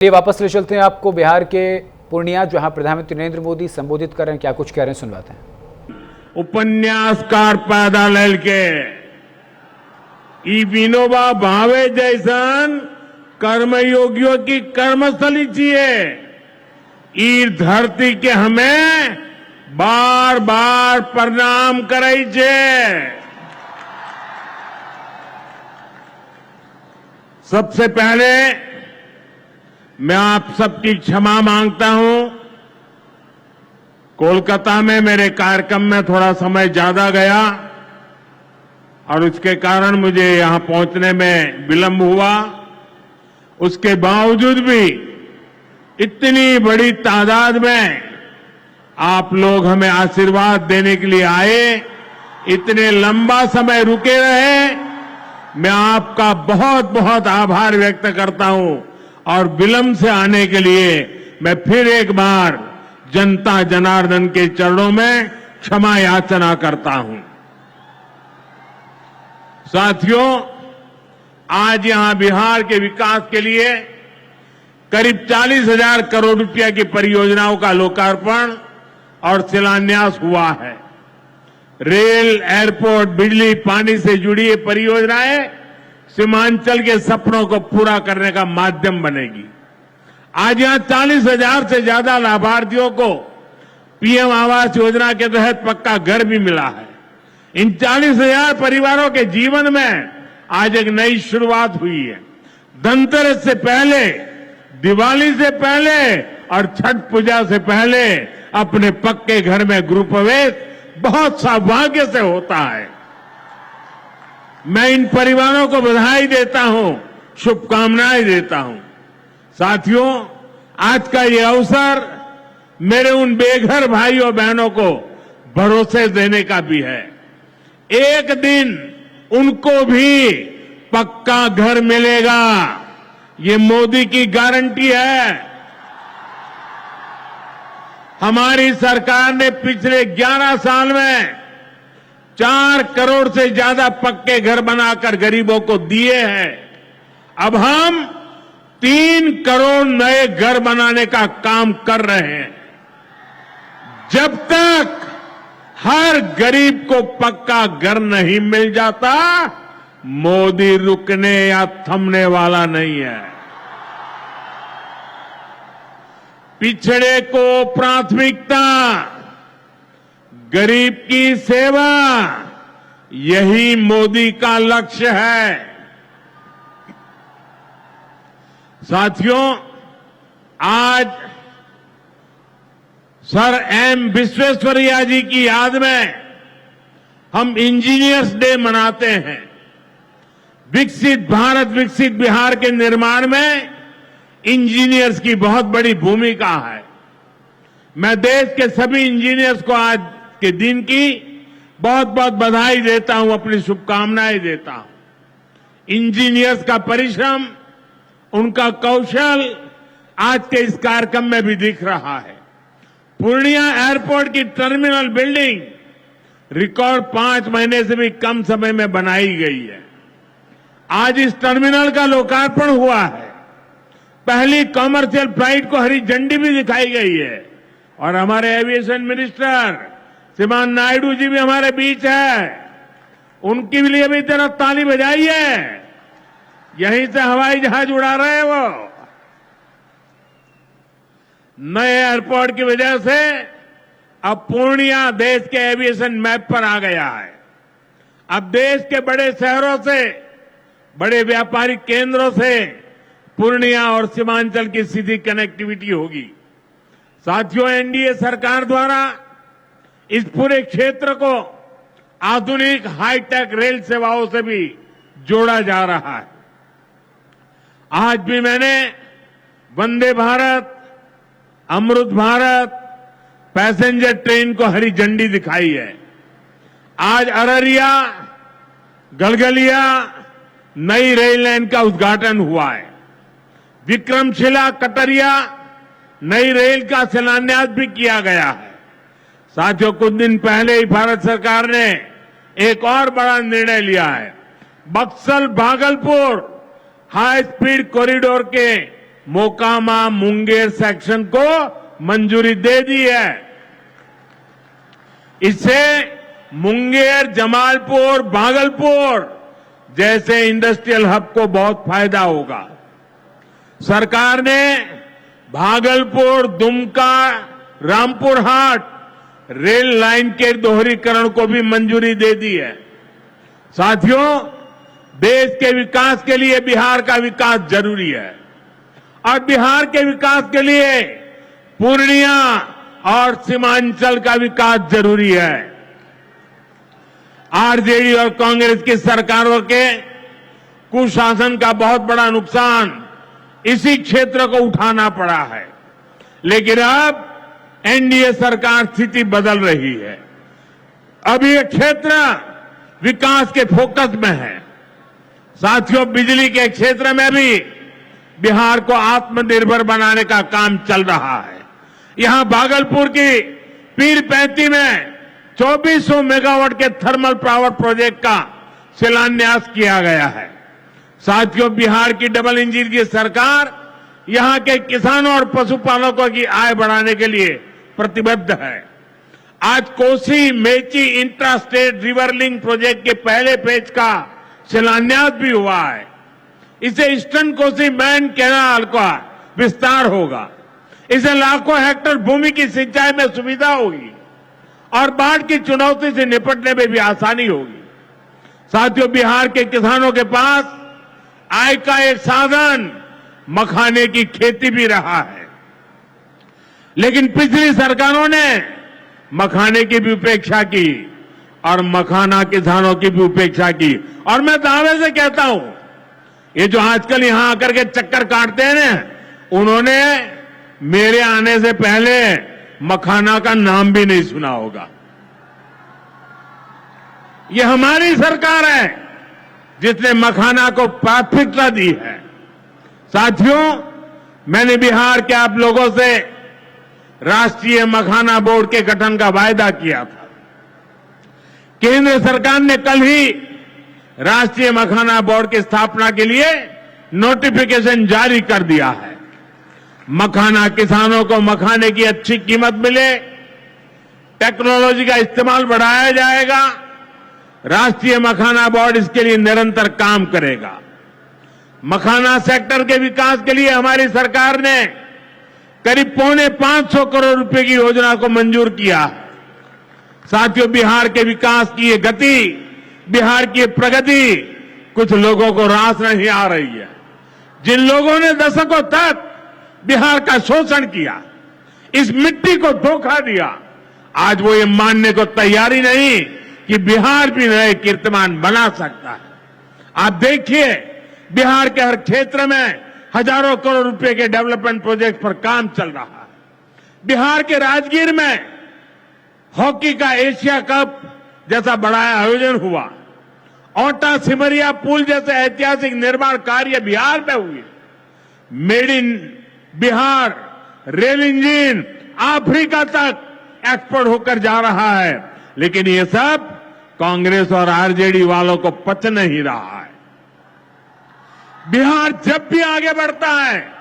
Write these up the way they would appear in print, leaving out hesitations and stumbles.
ये वापस ले चलते हैं आपको बिहार के पूर्णिया, जहां प्रधानमंत्री नरेंद्र मोदी संबोधित कर रहे हैं। क्या कुछ कह रहे हैं, सुनवाते हैं। उपन्यासकार पैदा ललके ई विनोबा भावे जैसन कर्मयोगियों की कर्मस्थली चाहिए। ई धरती के हमें बार बार प्रणाम करे छे। सबसे पहले मैं आप सबकी क्षमा मांगता हूं। कोलकाता में मेरे कार्यक्रम में थोड़ा समय ज्यादा गया और उसके कारण मुझे यहां पहुंचने में विलंब हुआ। उसके बावजूद भी इतनी बड़ी तादाद में आप लोग हमें आशीर्वाद देने के लिए आए, इतने लंबा समय रुके रहे, मैं आपका बहुत बहुत आभार व्यक्त करता हूं। और विलंब से आने के लिए मैं फिर एक बार जनता जनार्दन के चरणों में क्षमा याचना करता हूं। साथियों, आज यहां बिहार के विकास के लिए करीब 40,000 करोड़ रुपया की परियोजनाओं का लोकार्पण और शिलान्यास हुआ है। रेल, एयरपोर्ट, बिजली, पानी से जुड़ी ये परियोजनाएं सीमांचल के सपनों को पूरा करने का माध्यम बनेगी। आज यहां 40,000 से ज्यादा लाभार्थियों को पीएम आवास योजना के तहत पक्का घर भी मिला है। इन 40,000 परिवारों के जीवन में आज एक नई शुरुआत हुई है। धनतेरस से पहले, दिवाली से पहले और छठ पूजा से पहले अपने पक्के घर में गृह प्रवेश बहुत सौभाग्य से होता है। मैं इन परिवारों को बधाई देता हूं, शुभकामनाएं देता हूं। साथियों, आज का ये अवसर मेरे उन बेघर भाइयों बहनों को भरोसे देने का भी है। एक दिन उनको भी पक्का घर मिलेगा, ये मोदी की गारंटी है। हमारी सरकार ने पिछले 11 साल में 4 करोड़ से ज्यादा पक्के घर बनाकर गरीबों को दिए हैं। अब हम 3 करोड़ नए घर बनाने का काम कर रहे हैं। जब तक हर गरीब को पक्का घर नहीं मिल जाता, मोदी रुकने या थमने वाला नहीं है। पिछड़े को प्राथमिकता, गरीब की सेवा, यही मोदी का लक्ष्य है। साथियों, आज सर एम विश्वेश्वरैया जी की याद में हम इंजीनियर्स डे मनाते हैं। विकसित भारत, विकसित बिहार के निर्माण में इंजीनियर्स की बहुत बड़ी भूमिका है। मैं देश के सभी इंजीनियर्स को आज के दिन की बहुत बहुत बधाई देता हूं, अपनी शुभकामनाएं देता हूं। इंजीनियर्स का परिश्रम, उनका कौशल आज के इस कार्यक्रम में भी दिख रहा है। पूर्णिया एयरपोर्ट की टर्मिनल बिल्डिंग रिकॉर्ड 5 महीने से भी कम समय में बनाई गई है। आज इस टर्मिनल का लोकार्पण हुआ है। पहली कॉमर्शियल फ्लाइट को हरी झंडी भी दिखाई गई है। और हमारे एविएशन मिनिस्टर श्रीमान नायडू जी भी हमारे बीच है। उनके लिए भी जरा ताली बजाइए। यहीं से हवाई जहाज उड़ा रहे हैं वो। नए एयरपोर्ट की वजह से अब पूर्णिया देश के एविएशन मैप पर आ गया है। अब देश के बड़े शहरों से, बड़े व्यापारिक केंद्रों से पूर्णिया और सीमांचल की सीधी कनेक्टिविटी होगी। साथियों, एनडीए सरकार द्वारा इस पूरे क्षेत्र को आधुनिक हाईटेक रेल सेवाओं से भी जोड़ा जा रहा है। आज भी मैंने वंदे भारत, अमृत भारत पैसेंजर ट्रेन को हरी झंडी दिखाई है। आज अररिया, गलगलिया नई रेल लाइन का उद्घाटन हुआ है। विक्रमशिला, कटरिया नई रेल का शिलान्यास भी किया गया है। साथियों, कुछ दिन पहले ही भारत सरकार ने एक और बड़ा निर्णय लिया है। Buxar Bhagalpur high speed corridor के मोकामा मुंगेर सेक्शन को मंजूरी दे दी है। इससे मुंगेर, जमालपुर, भागलपुर जैसे इंडस्ट्रियल हब को बहुत फायदा होगा। सरकार ने भागलपुर, दुमका, रामपुर हाट रेल लाइन के दोहरीकरण को भी मंजूरी दे दी है। साथियों, देश के विकास के लिए बिहार का विकास जरूरी है और बिहार के विकास के लिए पूर्णिया और सीमांचल का विकास जरूरी है। आरजेडी और कांग्रेस की सरकारों के कुशासन का बहुत बड़ा नुकसान इसी क्षेत्र को उठाना पड़ा है, लेकिन अब एनडीए सरकार स्थिति बदल रही है। अब ये क्षेत्र विकास के फोकस में है। साथियों, बिजली के क्षेत्र में भी बिहार को आत्मनिर्भर बनाने का काम चल रहा है। यहां भागलपुर की पीरपैंती में 2400 मेगावाट के थर्मल पावर प्रोजेक्ट का शिलान्यास किया गया है। साथियों, बिहार की डबल इंजन की सरकार यहां के किसानों और पशुपालकों की आय बढ़ाने के लिए प्रतिबद्ध है। आज Kosi Mechi intra state river link project के पहले फेज का शिलान्यास भी हुआ है। इससे ईस्टर्न कोसी मैन कैनाल का विस्तार होगा। इससे लाखों हेक्टेयर भूमि की सिंचाई में सुविधा होगी और बाढ़ की चुनौती से निपटने में भी आसानी होगी। साथियों, बिहार के किसानों के पास आय का एक साधन मखाने की खेती भी रहा है, लेकिन पिछली सरकारों ने मखाने की भी उपेक्षा की और मखाना किसानों की भी उपेक्षा की। और मैं दावे से कहता हूं, ये जो आजकल यहां आकर के चक्कर काटते हैं ना, उन्होंने मेरे आने से पहले मखाना का नाम भी नहीं सुना होगा। ये हमारी सरकार है जिसने मखाना को प्राथमिकता दी है। साथियों, मैंने बिहार के आप लोगों से राष्ट्रीय मखाना बोर्ड के गठन का वायदा किया था। केंद्र सरकार ने कल ही राष्ट्रीय मखाना बोर्ड की स्थापना के लिए नोटिफिकेशन जारी कर दिया है। मखाना किसानों को मखाने की अच्छी कीमत मिले, टेक्नोलॉजी का इस्तेमाल बढ़ाया जाएगा। राष्ट्रीय मखाना बोर्ड इसके लिए निरंतर काम करेगा। मखाना सेक्टर के विकास के लिए हमारी सरकार ने करीब 550 करोड़ रुपए की योजना को मंजूर किया। साथियों, बिहार के विकास की ये गति, बिहार की प्रगति कुछ लोगों को रास नहीं आ रही है। जिन लोगों ने दशकों तक बिहार का शोषण किया, इस मिट्टी को धोखा दिया, आज वो ये मानने को तैयारी नहीं कि बिहार भी नए कीर्तिमान बना सकता है। आप देखिए, बिहार के हर क्षेत्र में हजारों करोड़ रुपए के डेवलपमेंट प्रोजेक्ट पर काम चल रहा है। बिहार के राजगीर में हॉकी का एशिया कप जैसा बड़ा आयोजन हुआ। ओटा सिमरिया पुल जैसे ऐतिहासिक निर्माण कार्य बिहार में हुए। Made in Bihar rail engine Africa तक एक्सपोर्ट होकर जा रहा है, लेकिन ये सब कांग्रेस और आरजेडी वालों को पच नहीं रहा है। बिहार जब भी आगे बढ़ता है,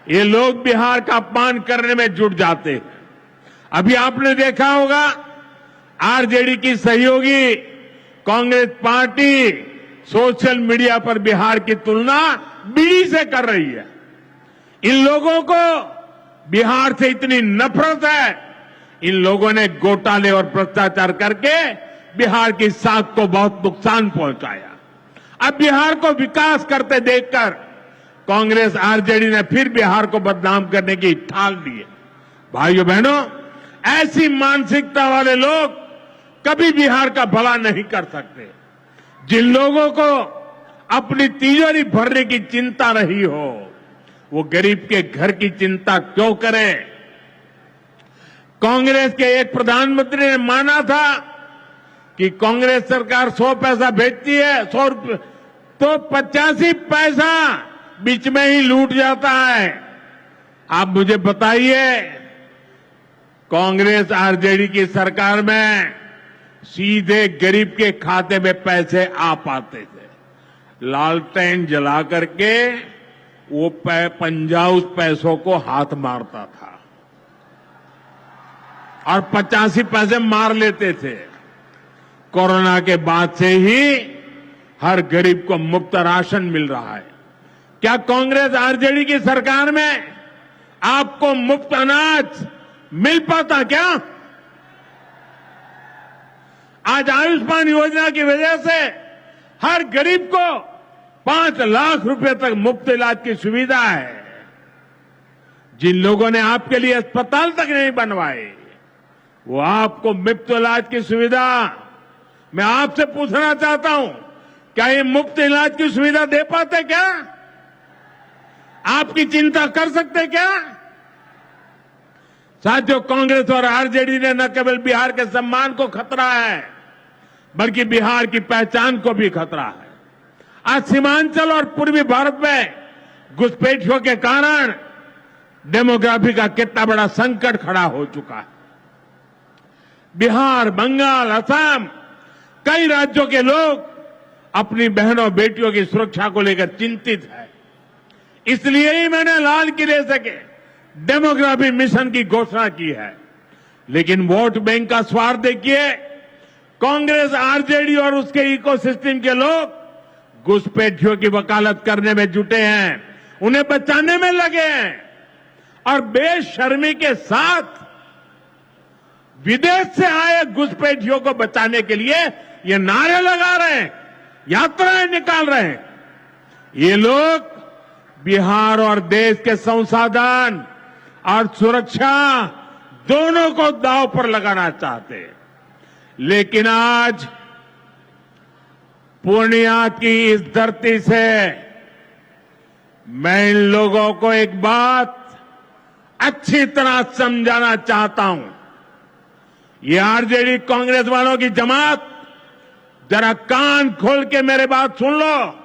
ये लोग बिहार का अपमान करने में जुट जाते हैं। अभी आपने देखा होगा, आरजेडी की सहयोगी कांग्रेस पार्टी सोशल मीडिया पर बिहार की तुलना बीड़ी से कर रही है। इन लोगों को बिहार से इतनी नफरत है, इन लोगों ने घोटाले और भ्रष्टाचार करके बिहार की साख को बहुत नुकसान पहुंचाया। अब बिहार को विकास करते देखकर कांग्रेस आरजेडी ने फिर बिहार को बदनाम करने की ठान ली है। भाइयों बहनों, ऐसी मानसिकता वाले लोग कभी बिहार का भला नहीं कर सकते। जिन लोगों को अपनी तिजोरी भरने की चिंता रही हो, वो गरीब के घर की चिंता क्यों करें? कांग्रेस के एक प्रधानमंत्री ने माना था कि कांग्रेस सरकार 100 पैसा भेजती है, 100 रुपये तो 85 पैसा बीच में ही लूट जाता है। आप मुझे बताइए, कांग्रेस आरजेडी की सरकार में सीधे गरीब के खाते में पैसे आ पाते थे। लालटेन जला करके वो पंजाउस पैसों को हाथ मारता था और 85 पैसे मार लेते थे। कोरोना के बाद से ही हर गरीब को मुफ्त राशन मिल रहा है। क्या कांग्रेस आरजेडी की सरकार में आपको मुफ्त अनाज मिल पाता क्या? आज आयुष्मान योजना की वजह से हर गरीब को 5 लाख रुपए तक मुफ्त इलाज की सुविधा है। जिन लोगों ने आपके लिए अस्पताल तक नहीं बनवाए, वो आपको मुफ्त इलाज की सुविधा, मैं आपसे पूछना चाहता हूं, क्या ये मुफ्त इलाज की सुविधा दे पाते क्या? आपकी चिंता कर सकते क्या? साथियों, कांग्रेस और आरजेडी ने न केवल बिहार के सम्मान को खतरा है, बल्कि बिहार की पहचान को भी खतरा है। आज सीमांचल और पूर्वी भारत में घुसपैठियों के कारण डेमोग्राफी का कितना बड़ा संकट खड़ा हो चुका है। बिहार, बंगाल, असम, कई राज्यों के लोग अपनी बहनों बेटियों की सुरक्षा को लेकर चिंतित है। इसलिए ही मैंने लाल किले से के डेमोग्राफी मिशन की घोषणा की है। लेकिन वोट बैंक का स्वार्थ देखिए, कांग्रेस, आरजेडी और उसके इकोसिस्टम के लोग घुसपैठियों की वकालत करने में जुटे हैं, उन्हें बचाने में लगे हैं और बेशर्मी के साथ विदेश से आए घुसपैठियों को बचाने के लिए ये नारे लगा रहे हैं, यात्राएं निकाल रहे हैं। ये लोग बिहार और देश के संसाधन और सुरक्षा दोनों को दांव पर लगाना चाहते हैं। लेकिन आज पूर्णिया की इस धरती से मैं इन लोगों को एक बात अच्छी तरह समझाना चाहता हूं। ये आरजेडी कांग्रेस वालों की जमात, जरा कान खोल के मेरे बात सुन लो।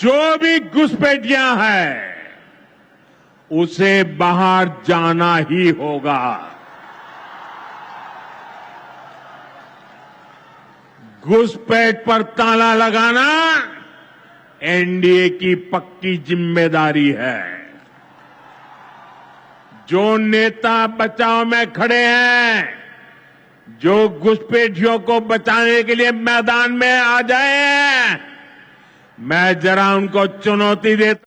जो भी घुसपैठियां हैं, उसे बाहर जाना ही होगा। घुसपैठ पर ताला लगाना एनडीए की पक्की जिम्मेदारी है। जो नेता बचाव में खड़े हैं, जो घुसपैठियों को बचाने के लिए मैदान में आ जाए, मैं जरा उनको चुनौती देता